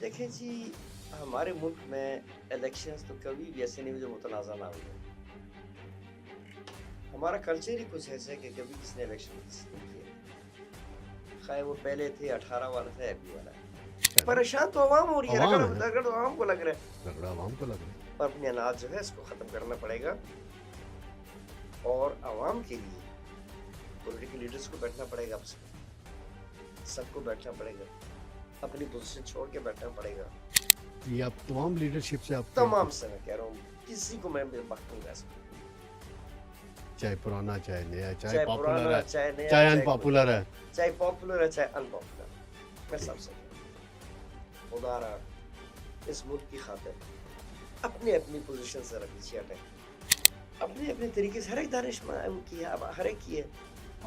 دیکھیں جی، ہمارے ملک میں الیکشنز تو کبھی بھی ایسے نہیں ہوئے جو متنازع نہ ہوئے. ہمارا کلچر ہی کچھ ایسا ہے کہ کبھی کسی نے الیکشن نہیں کیے، خواہ وہ پہلے تھے 18 والا تھا ابھی والا ہے. پریشان تو عوام ہو رہی ہے، رگڑ تو عوام کو لگ رہا ہے، رگڑا عوام کو لگ رہا ہے. اور اپنی اناج جو ہے اس کو ختم کرنا پڑے گا، اور عوام کے لیے پولیٹیکل لیڈرز کو بیٹھنا پڑے گا، آپس میں سب کو بیٹھنا پڑے گا، اپنی پوزیشن چھوڑ کے بیٹھنا پڑے گا. یہ آپ تمام لیڈرشپ سے آپ تمام سے میں کہہ رہا ہوں، کسی کو میں وقت نہیں رہ سکتا، چاہے پرانا چاہے نیا، چاہے پرانا چاہے نیا، چاہے ان پاپولر ہے، چاہے پاپولر ہے چاہے ان پاپولر. میں سب سے خدا رہا اس ملک کی خاطر اپنی اپنی پوزیشن سے پیچھے ہٹیں، اپنے اپنے طریقے سے. ہر ایک دانشمند کی ہے، ہر ایک کی ہے.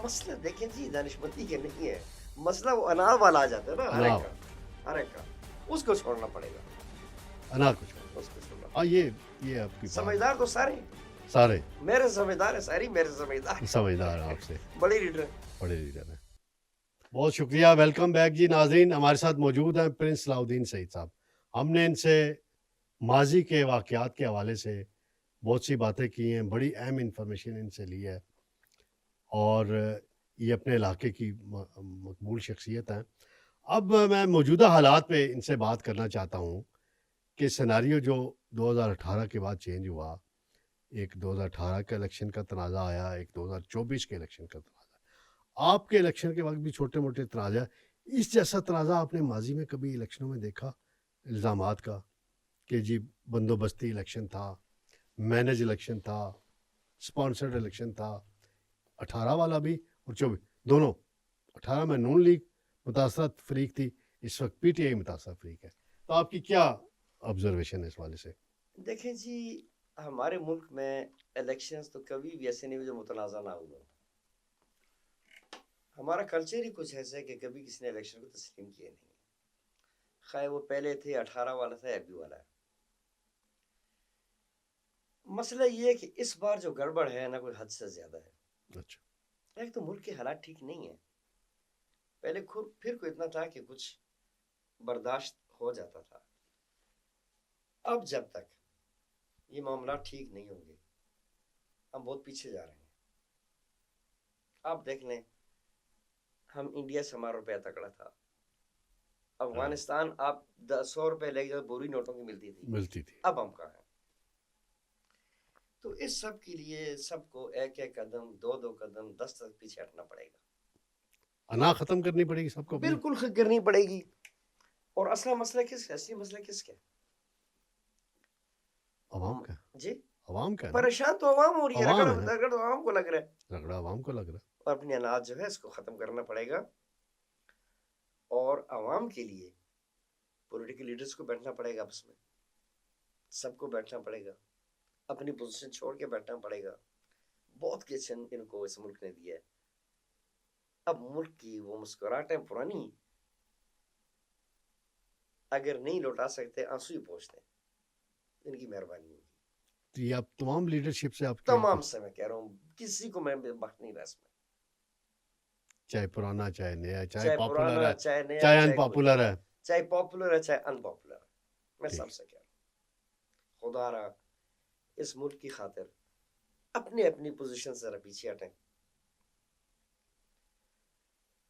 مسئلہ دیکھیں جی دانشمندی کے نہیں ہے، مسئلہ وہ انار والا آ جاتا ہے نا، ہر ایک کا اس کو چھوڑنا پڑے گا، انار کو چھوڑنا. اس کو چھوڑنا. ہاں یہ آپ کی سمجھدار تو سارے میرے سمجھدار ہے، ساری میرے سمجھدار آپ سے بڑے لیڈر ہیں. بہت شکریہ. ویلکم بیک جی. ناظرین ہمارے ساتھ موجود ہیں پرنس صلاح الدین سعید صاحب. ہم نے ان سے ماضی کے واقعات کے حوالے سے بہت سی باتیں کی ہیں، بڑی اہم انفارمیشن ان سے لی ہے، اور یہ اپنے علاقے کی مقبول شخصیت ہیں. اب میں موجودہ حالات پہ ان سے بات کرنا چاہتا ہوں کہ سیناریو جو 2018 کے بعد چینج ہوا، ایک 2018 کے الیکشن کا تنازع آیا، ایک 2024 کے الیکشن کا تنازع. آپ کے الیکشن کے وقت بھی چھوٹے موٹے تنازع، اس جیسا تنازع آپ نے ماضی میں کبھی الیکشنوں میں دیکھا؟ الزامات کا کہ جی بندوبستی الیکشن تھا، مینج الیکشن تھا، سپانسرڈ الیکشن تھا، 18 والا بھی اور 24 دونوں. 18 میں نون لیگ متاثرت فریق تھی، اس وقت پی ٹی آئی متاثر فریق ہے. تو آپ کی کیا آبزرویشن ہے اس والے سے؟ دیکھیں جی، ہمارے ملک میں الیکشنز تو کبھی بھی ایسے نہیں ہوئے جو متنازع نہ ہوئے. ہمارا کلچر ہی کچھ ایسا ہے کہ کبھی کسی نے الیکشن کو تسلیم کیے نہیں، خواہ وہ پہلے تھے 18 والا تھا ابھی والا ہے. مسئلہ یہ ہے کہ اس بار جو گڑبڑ ہے نا، کوئی حد سے زیادہ ہے. اچھا. ایک تو ملک کے حالات ٹھیک نہیں ہیں، پہلے پھر کو اتنا تھا کہ کچھ برداشت ہو جاتا تھا. اب جب تک یہ معاملات ٹھیک نہیں ہوں گے، ہم بہت پیچھے جا رہے ہیں. آپ دیکھ لیں، ہم انڈیا سے ہمارا روپیہ تکڑا تھا، افغانستان آپ 100 روپے لے کے بوری نوٹوں کی ملتی تھی، اب ہم کہاں ہیں؟ تو اس سب کے لیے سب کو ایک ایک قدم، دو قدم، 10 تک پیچھے ہٹنا پڑے گا. انا ختم کرنی پڑے گی سب کو، بالکل کرنی پڑے گی. اور اصل مسئلہ کس کا؟ اصلی مسئلہ کس کا؟ عوام کا. جی عوام کا. پریشان تو عوام ہو رہی ہے، رگڑ تو عوام کو لگ رہا ہے، رگڑا عوام کو لگ رہا ہے. اور اپنی اناج جو ہے اس کو ختم کرنا پڑے گا، اور عوام کے لیے پولیٹیکل لیڈرز کو بیٹھنا پڑے گا، آپس میں سب کو بیٹھنا پڑے گا، اپنی پوزیشن چھوڑ کے بیٹھنا پڑے گا. بہت کچھ ان کو اس ملک نے دیا ہے. اب ملک کی وہ مسکراہٹیں پرانی اگر نہیں لوٹا سکتے، آنسو ہی پوچھتے ہیں، ان کی مہربانی ہوگی. تو یہ آپ تمام لیڈرشپ سے، آپ تمام سے میں کہہ رہا ہوں، کسی کو میں وقت نہیں رہ سکتا، چاہے پرانا چاہے نیا، چاہے پرانا چاہے نیا، چاہے ان پاپولر ہے، چاہے پاپولر ہے چاہے ان پاپولر. میں سب سے کہہ رہا ہوں، خدا رہا اس ملک کی خاطر اپنی اپنی پوزیشن سے پیچھے ہٹیں،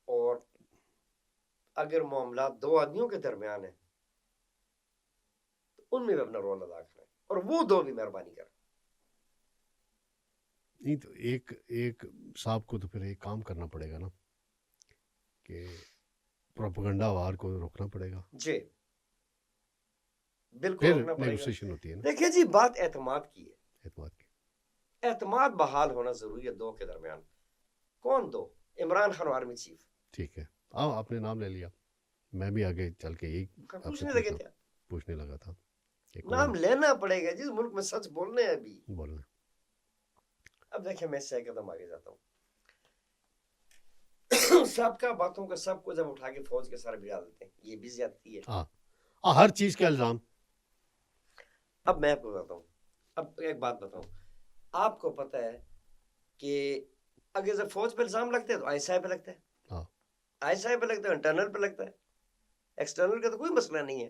اور اگر معاملات دو آدمیوں کے درمیان ہیں تو ان میں بھی اپنا رول ادا کریں، اور وہ دو بھی مہربانی کریں. نہیں تو ایک صاحب کو تو پھر ایک کام کرنا پڑے گا نا، کہ پروپیگنڈا وار کو روکنا پڑے گا. جی بالکل روکنا پڑے گا. ہوتی ہے نا. دیکھیں جی، بات اعتماد کی ہے، اعتماد کی. اعتماد بحال ہونا ضروری ہے دو کے درمیان. کون دو؟ Imran Khan army chief. ٹھیک ہے، آپ نے نام لے لیا، میں بھی آگے چل کے یہی پوچھنے لگا تھا. نام لینا پڑے گا جس ملک میں سچ بولنے ہیں ابھی بولنا. اب دیکھیں، میں سے ایک قدم آگے جاتا ہوں. سب کا باتوں کا سب کو جب اٹھا کے فوج کے سارے بجا دیتے ہیں، یہ بھی زیادتی ہے. ہر چیز کا الزام. اب میں آپ کو بتاتا ہوں، اب ایک بات بتاؤں، آپ کو پتہ ہے کہ اگر جب فوج پہ الزام لگتے ہیں تو آئی ایس آئی پہ لگتا ہے، آئی ایس آئی پہ لگتا ہے، انٹرنل پہ لگتا ہے. ایکسٹرنل کا تو کوئی مسئلہ نہیں ہے.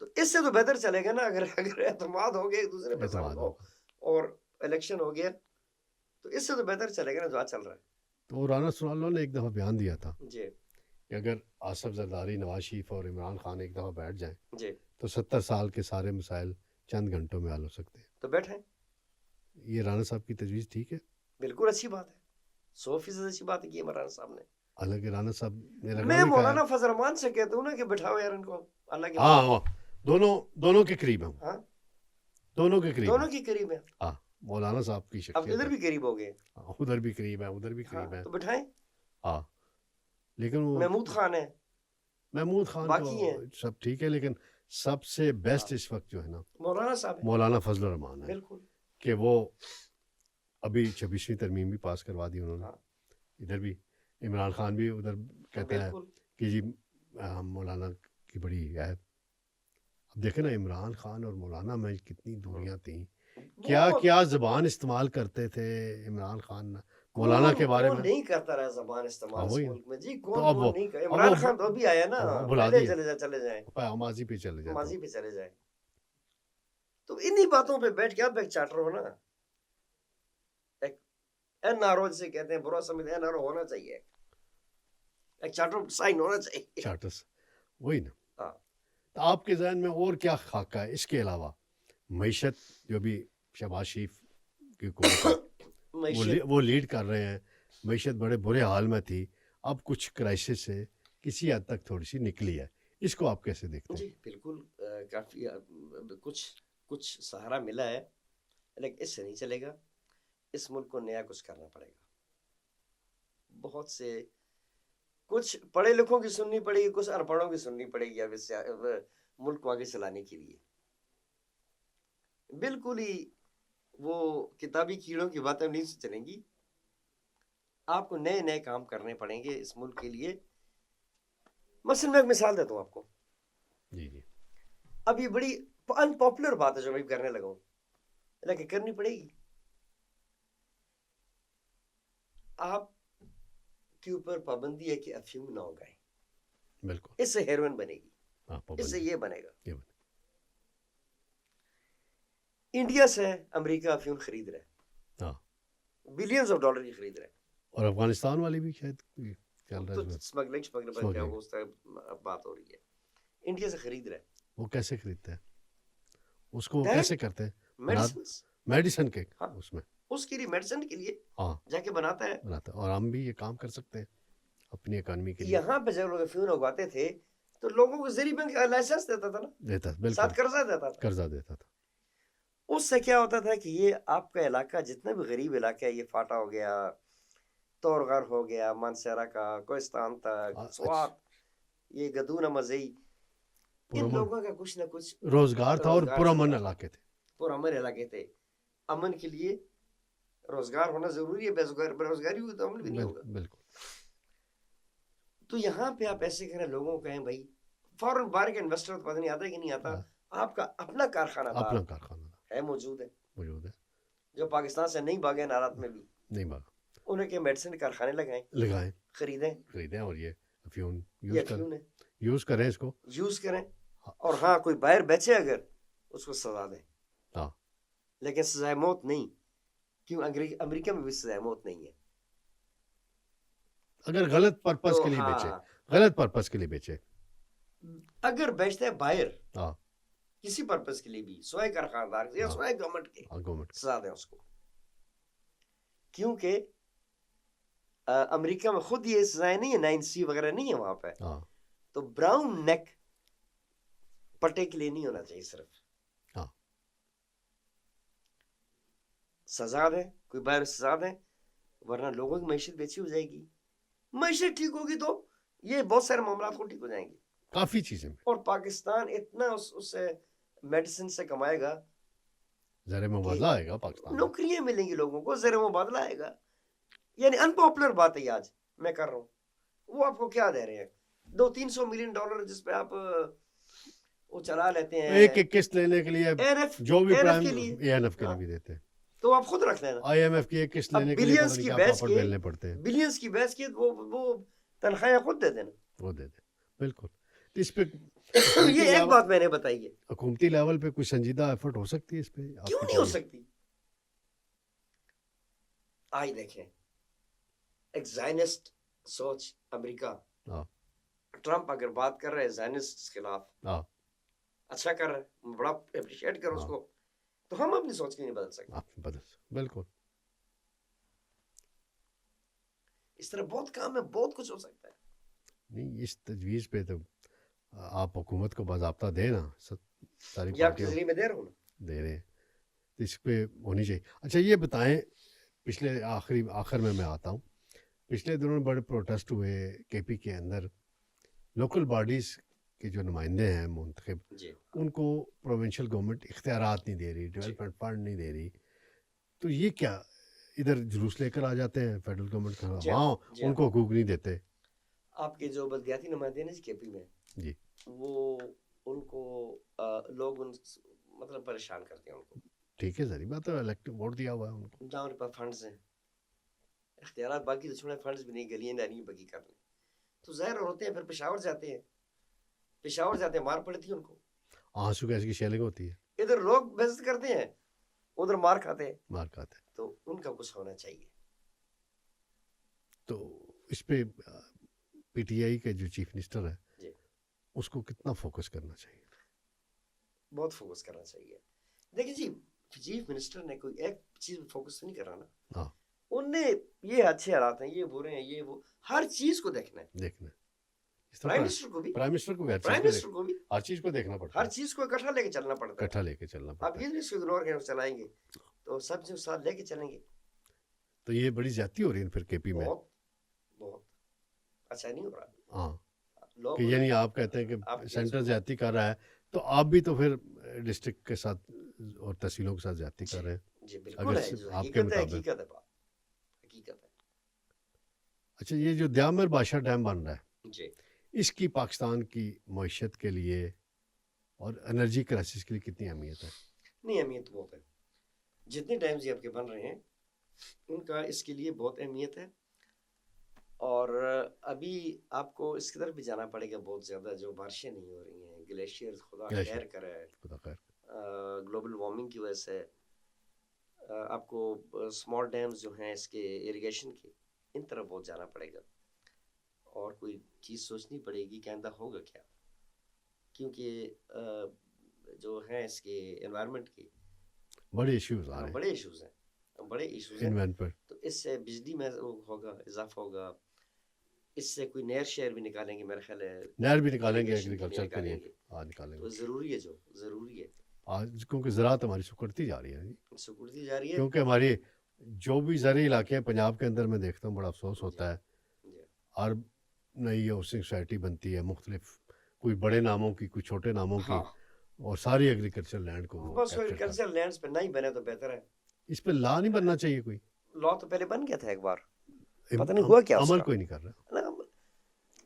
تو اس سے تو بہتر چلے گا نا اگر اعتماد ہو گیا ایک دوسرے پہ سب کو اور الیکشن ہو گیا تو اس سے تو بہتر چلے گا نا جو چل رہا ہے. تو رانا ثناءاللہ نے ایک دفعہ بیان دیا تھا جی کہ اگر آصف زرداری، نواز شریف اور عمران خان ایک دفعہ بیٹھ جائیں جی تو 70 سال کے سارے مسائل چند گھنٹوں میں حل ہو سکتے ہیں. تو بیٹھیں. یہ رانا صاحب کی تجویز ٹھیک ہے؟ بالکل اچھی بات ہے, 100% اچھی بات ہے کی مولانا صاحب نے. حالانکہ رانا صاحب نے میں مولانا فضل الرحمان سے کہتا ہوں نا کہ بٹھاؤ یار ان کو اللہ کے ہاں ہاں دونوں کے قریب ہیں. ہاں دونوں کے قریب دونوں کی قریب ہیں. ہاں مولانا صاحب کی اب شخصیت ادھر بھی قریب ہو گئے, ادھر بھی قریب ہے ادھر بھی قریب ہے. تو بٹھائیں. ہاں لیکن وہ محمود خان ہے, محمود خان باقی ہیں تو سب ٹھیک ہے, لیکن سب سے بیسٹ اس وقت جو ہے نا مولانا صاحب ہیں. مولانا فضل الرحمان ہے بالکل کہ وہ ابھی 26ویں ترمیم بھی پاس کروا دی انہوں نے. ادھر بھی عمران خان بھی ادھر کہتا ہے کہ جی مولانا کی بڑی ہے. اب دیکھیں نا عمران خان اور مولانا میں کتنی دوریاں تھیں, کیا زبان استعمال کرتے تھے عمران خان مولانا کے بارے میں. نہیں کرتا رہا زبان استعمال اس ملک میں جی, کون نہیں کرتا. اب عمران خان تو ابھی آیا نا, پہلے چلے جائیں ماضی پہ چلے جائیں ماضی پہ چلے جائیں. تو انہی باتوں پہ بیٹھ کے آپ ایک چارٹر ہو نا, ایک این آر او جسے کہتے ہیں برا سمجھتے ہیں, این آر او ہونا چاہیے, ایک چارٹر سائن ہونا چاہیے. چارٹرز وہی نا. تو آپ کے ذہن میں اور کیا خاکہ ہے اس کے علاوہ؟ معیشت جو بھی شہباز شریف کی حکومت وہ لیڈ کر رہے ہیں, معیشت بڑے برے حال میں تھی, اب کچھ کرائسس سے کسی حد تک تھوڑی سی نکلی ہے, اس کو آپ کیسے دیکھتے ہیں؟ جی بالکل کافی کچھ سہارا ملا ہے, لیکن اس سے نہیں چلے گا. اس ملک کو نیا کچھ کرنا پڑے گا. بہت سے کچھ پڑھے لکھوں کی سننی پڑے گی, کچھ ان پڑھوں کی سننی پڑے گی اب اس ملک کو آگے چلانے کے لیے. بالکل ہی وہ کتابی کیڑوں کی باتیں نہیں چلیں گی. آپ کو نئے کام کرنے پڑیں گے اس ملک کے لیے. مثلا میں ایک مثال دیتا ہوں آپ کو. جی جی اب یہ بڑی ان پاپولر بات ہے جو میں کرنے لگا ہوں, لیکن کرنی پڑے گی. آپ کے اوپر پابندی ہے کہ افیون نہ اگائیں. بالکل اس سے ہیروئن بنے گی, اس سے یہ بنے گا. انڈیا سے امریکہ افیون خرید رہا ہے, بلینز آف ڈالر کی خرید رہا ہے. اور افغانستان والی بھی شاید چل رہا ہے, اسمگلنگ اس طرح بات ہو رہی ہے. انڈیا سے خرید رہا ہے. وہ کیسے خریدتا ہے اس کو, کیسے کرتے ہیں؟ میڈیسن کے اس میں اس کے لیے میڈیسن کے لیے جا کے بناتا ہے. اور ہم بھی یہ کام کر سکتے ہیں اپنی اکانومی کے لیے. یہاں پہ جب لوگ افیون اگواتے تھے تو لوگوں کو زیر بینک لائسنس دیتا تھا نا, ساتھ قرضہ دیتا تھا. اس سے کیا ہوتا تھا کہ یہ آپ کا علاقہ جتنا بھی غریب علاقہ ہے, یہ فاٹا ہو گیا, تورغر ہو گیا, مانسیرا کا, کوہستان تک, سوات, یہ گدونہ مزئی, ان لوگوں کا کچھ نہ کچھ روزگار تھا اور پرامن علاقے تھے. پرامن علاقے تھے. امن کے لیے روزگار ہونا ضروری ہے, بے روزگاری ہوئی تو امن بھی نہیں ہوگا. بالکل. تو یہاں پہ آپ ایسے کریں, لوگوں کو کہیں بھائی فوراً باہر کا انویسٹر تو پتہ نہیں آتا کہ نہیں آتا, آپ کا اپنا کارخانہ ہے, موجود ہے, جو پاکستان سے نہیں بھاگے ان حالات میں بھی نہیں بھاگا. انہیں کہ میڈیسن کارخانے لگائیں, خریدیں اور یہ افیون یوز کریں, اس کو یوز کریں. اور ہاں کوئی باہر بیچے اگر اس کو سزا دیں, لیکن سزائے موت نہیں. کیوں امریکہ میں بھی سزائے موت نہیں ہے. اگر غلط پرپس کے لیے بیچے, غلط پرپس کے لیے بیچے, اگر بیچتے ہیں باہر کسی پرپس کے لیے بھی, سوائے کارخانہ دار یا سوائے گورنمنٹ کے, سزا دیں اس کو. کیونکہ امریکہ میں خود یہ سزائیں نہیں ہے, 9C وغیرہ نہیں ہے وہاں پہ. تو براؤن نیک پٹے کے لیے نہیں ہونا چاہیے, صرف سزا دیں, کوئی باہر سزا دیں, ورنہ لوگوں کی معیشت بھی اچھی ہو جائے گی. معیشت ٹھیک ہوگی تو یہ بہت سارے معاملات کو ٹھیک ہو جائیں گے, کافی چیزیں. اور پاکستان اتنا اس سے میڈیسن سے کمائے گا, زر مبادلہ آئے گا پاکستان, نوکریاں ملیں گی لوگوں کو, زر مبادلہ آئے گا. یعنی ان پاپولر بات ہے آج میں کر رہا ہوں, وہ آپ کو کیا دے رہے ہیں, $200-300 ملین جس پہ آپ وہ چلا لیتے ہیں ایک ایک قسط لینے کے لیے, جو بھی پرائم ANF کے لیے بھی دیتے ہیں, تو آپ خود رکھ لینا. IMF کی ایک قسط لینے کے لیے بلینز کی بیچ کے وہ تنخواہیں خود دے دینا, وہ دے دیں. بالکل. اس پہ یہ ایک بات میں نے بتائی ہے. حکومتی لیول پہ کوئی سنجیدہ ایفرٹ ہو سکتی ہے اس پہ؟ کیوں نہیں ہو سکتی؟ آج دیکھیں ایک زائنسٹ سوچ امریکہ، ٹرمپ اگر بات کر رہے ہیں زائنسٹ کے خلاف، اچھا کر رہا ہے، میں بڑا اپریشیٹ کروں اس کو، تو ہم اپنی سوچ کی نہیں بدل سکتے. بالکل اس طرح بہت کام ہے، بہت کچھ ہو سکتا ہے. نہیں، اس تجویز پہ تو آپ حکومت کو باضابطہ دیں نا، ساری یہ آپ کے پارٹیوں ذریعے میں دے رہا ہوں نا. دے رہے ہیں، تو اس پہ ہونی چاہیے. اچھا یہ بتائیں، پچھلے آخر میں آتا ہوں، پچھلے دنوں میں بڑے پروٹیسٹ ہوئے کے پی کے اندر. لوکل باڈیز کے جو نمائندے ہیں منتخب، ان کو پروونشل گورنمنٹ اختیارات نہیں دے رہی، ڈیولپمنٹ فنڈ نہیں دے رہی. تو یہ کیا ادھر جلوس لے کر آ جاتے ہیں فیڈرل گورنمنٹ کا؟ وہاں ان کو حقوق نہیں دیتے. آپ کے جو بلدیاتی نمائندے ہیں کے پی میں جی، وہ ان کو لوگ مطلب پریشان کرتے ہیں ان کو. ٹھیک ہے سر، بات ہے، الیکٹو ووٹ دیا ہوا ہے ان کو، نہ ان کے پاس فنڈز ہیں، اختیارات باقی تو چھوڑے، فنڈز بھی نہیں، گلیاں نالیاں بگی کر لیں تو ظاہر ہوتے ہیں. پھر پشاور جاتے ہیں، مار پڑتی ہے ان کو، آنسو گیس کی شیلنگ ہوتی ہے، ادھر لوگ بحث کرتے ہیں، ادھر مار کھاتے ہیں. تو ان کا کچھ ہونا چاہیے. تو اس پہ پی ٹی آئی کے جو چیف منسٹر ہے اس کو کتنا فوکس کرنا چاہیے؟ بہت فوکس کرنا چاہیے. دیکھیں جی، چیف منسٹر نے کوئی ایک چیز پہ فوکس نہیں کرنا نا. ان نے یہ اچھے حالات ہیں، یہ برے ہیں، یہ وہ، ہر چیز کو دیکھنا ہے. پرائم منسٹر کو بھی ہر چیز کو دیکھنا پڑتا ہے، ہر چیز کو اکٹھا لے کے چلنا پڑتا ہے. آپ یہ نہیں اس کو اگنور کریں چلائیں گے تو سب جو ساتھ لے کے چلیں گے. تو یہ بڑی زیادتی ہو رہی ہے پھر کے پی میں. بہت اچھا نہیں ہو رہا. ہاں، کہ یعنی آپ کہتے ہیں کہ سینٹر زیادتی کر رہا ہے تو آپ بھی تو پھر ڈسٹرکٹ کے ساتھ اور تحصیلوں کے ساتھ زیادتی کر رہے ہیں. جی بالکل ہے، آپ کے مطابق حقیقت ہے. اچھا، یہ جو دیامر بادشاہ ڈیم بن رہا ہے جی، اس کی پاکستان کی معیشت کے لیے اور انرجی کرائسس کے لیے کتنی اہمیت ہے؟ نہیں، اہمیت بہت ہے. جتنے ڈیمز آپ کے بن رہے ہیں ان کا اس کے لیے بہت اہمیت ہے. اور ابھی آپ کو اس کی طرف بھی جانا پڑے گا. بہت زیادہ جو بارشیں نہیں ہو رہی ہیں، گلیشیئر خدا خیر کرے، گلوبل وارمنگ کی وجہ سے آپ کو اسمال ڈیمز جو ہیں اس کے اریگیشن کے، ان طرف بہت جانا پڑے گا. اور کوئی چیز سوچنی پڑے گی کہ آئندہ ہوگا کیا، کیونکہ جو ہیں اس کے انوائرمنٹ کے بڑے ایشوز آ رہے ہیں، بڑے ایشوز ہیں. تو اس سے بجلی میں ہوگا، اضافہ ہوگا. اس سے کوئی نہر شہر بھی نکالیں گے، میرا خیال ہے نہر بھی نکالیں گے ایگریکلچر کے لیے. نکالیں گے، تو ضروری ہے، جو ضروری ہے کیونکہ زراعت ہماری سکڑتی جا رہی ہے. ہے کیونکہ ہماری جو بھی زرعی علاقے ہیں پنجاب کے اندر، میں دیکھتا ہوں بڑا افسوس ہوتا ہے. اور نئی ہاؤسنگ سوسائٹی بنتی ہے مختلف، کوئی بڑے ناموں کی، کوئی چھوٹے ناموں کی، اور ساری ایگریکلچر لینڈ کو بس ایگریکلچر لینڈز پہ نہیں بنے تو بہتر ہے. اس پہ لا نہیں بننا چاہیے. کوئی لا تو پہلے بن گیا تھا ایک بار، پتہ نہیں ہوا کیا، عمل کوئی نہیں کر رہا.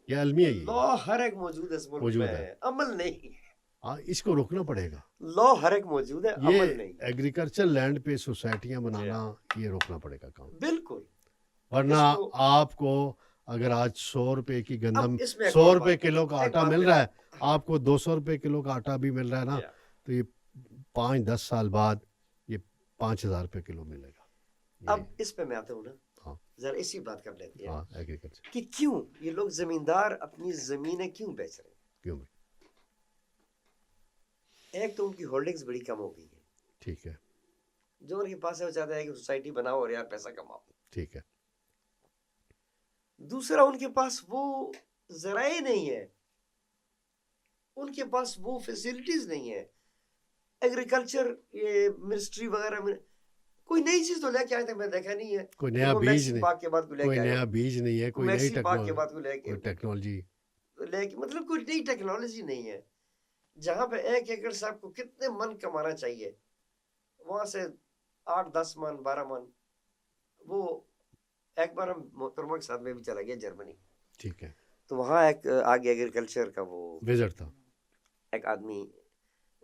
یہ علمی ہے، لا ہر ایک موجود ہے اس ملک میں، عمل نہیں. اس کو روکنا پڑے گا. لا ہر ایک موجود ہے، عمل نہیں. ایگریکلچر لینڈ پہ سوسائٹیاں بنانا، یہ روکنا پڑے گا کام. بالکل. ورنہ آپ کو اگر آج 100 روپے کی گندم، 100 روپے کلو کا آٹا مل رہا ہے، آپ کو 200 روپے کلو کا آٹا بھی مل رہا ہے نا، تو یہ 5-10 سال بعد یہ 5000 روپے کلو ملے گا. اب اس پہ میں آتا ہوں نا، ذرا اسی بات کر لیتے ہیں کہ کیوں یہ لوگ زمیندار اپنی زمینیں کیوں بیچ رہے ہیں. کیوں؟ ایک تو ان کی ہولڈنگز بڑی کم ہو گئی ہے. ٹھیک ہے. جو ان کے پاس ہے وہ چاہتا ہے کہ سوسائٹی بناؤ اور یار پیسہ کماؤ. ٹھیک ہے. دوسرا، ان کے پاس وہ ذرائع نہیں ہے، ان کے پاس وہ فیسلٹیز نہیں ہے. ایگریکلچر یہ منسٹری وغیرہ میں کوئی نئی چیز تو لے کے آئے تھے، میں دیکھا نہیں ہے. کوئی نیا بیج نہیں، کوئی نیا بیج نہیں ہے، کوئی نئی ٹیکنالوجی لے کے، مطلب کوئی نئی ٹیکنالوجی نہیں ہے. جہاں پہ 1 ایکڑ سے آپ کو کتنے من کمانا چاہیے، وہاں سے 8-10 من 12 من. وہ ایک بار ہم محترمہ کے ساتھ میں بھی چلا گیا جرمنی. ٹھیک ہے. تو وہاں ایک آگے ایگریکلچر کا وہ وزٹ تھا، ایک آدمی،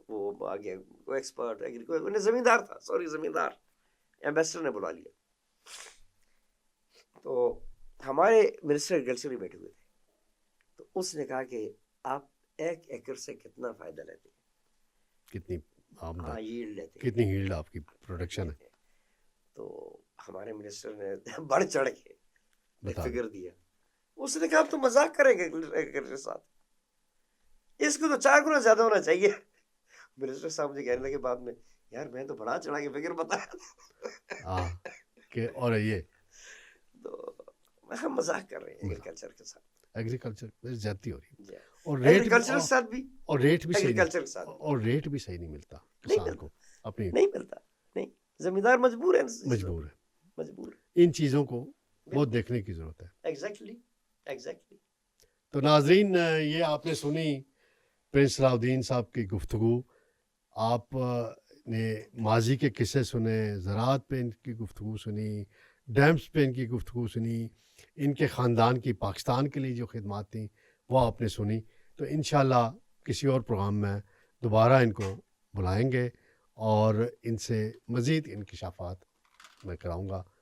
وہ آگے وہ ایکسپرٹ زمیندار تھا، زمیندار ایمبیسڈر نے بلا لیا. تو ہمارے منسٹر ایگریکلچر بھی بیٹھے ہوئے تھے. تو اس نے کہا کہ آپ ایک ایکڑ سے کتنا فائدہ لیتے ہیں. کتنی آمدن, ہاں yield لیتے ہیں. کتنی ہیلڈ آپ کی پروڈکشن ہے؟ تو ہمارے منسٹر نے بڑھ چڑھ کے بتا فگر دیا. اس نے کہا آپ تو مذاق کریں گے ایگریکلچر کے ساتھ, اس کو تو 4 گنا زیادہ ہونا چاہیے. منسٹر صاحب مجھے کہنے لگے بعد میں, یار میں تو بڑا چڑھا کے فگر بتایا. ہاں کہ اور یہ تو ہم مذاق کر رہے ہیں ایگریکلچر کے ساتھ. ایگریکلچر میں زیادتی ہو رہی ہے, جی. اور ریٹ ایگریکلچر کے ساتھ بھی, اور ریٹ بھی صحیح ایگریکلچر کے ساتھ نہیں, اور ریٹ بھی صحیح نہیں ملتا نہیں کسان کو, اپنی نہیں ملتا. نہیں, زمیندار مجبور ہے, مجبور ہے. مجبور. ان چیزوں کو بہت دیکھنے کی ضرورت ہے. Exactly exactly. تو ناظرین, یہ آپ نے سنی پرنس صلاح الدین صاحب کی گفتگو. آپ نے ماضی کے قصے سنے, زراعت پہ ان کی گفتگو سنی, ڈیمز پہ ان کی گفتگو سنی, ان کے خاندان کی پاکستان کے لیے جو خدمات تھیں وہ آپ نے سنی. تو انشاءاللہ کسی اور پروگرام میں دوبارہ ان کو بلائیں گے اور ان سے مزید انکشافات میں کراؤں گا.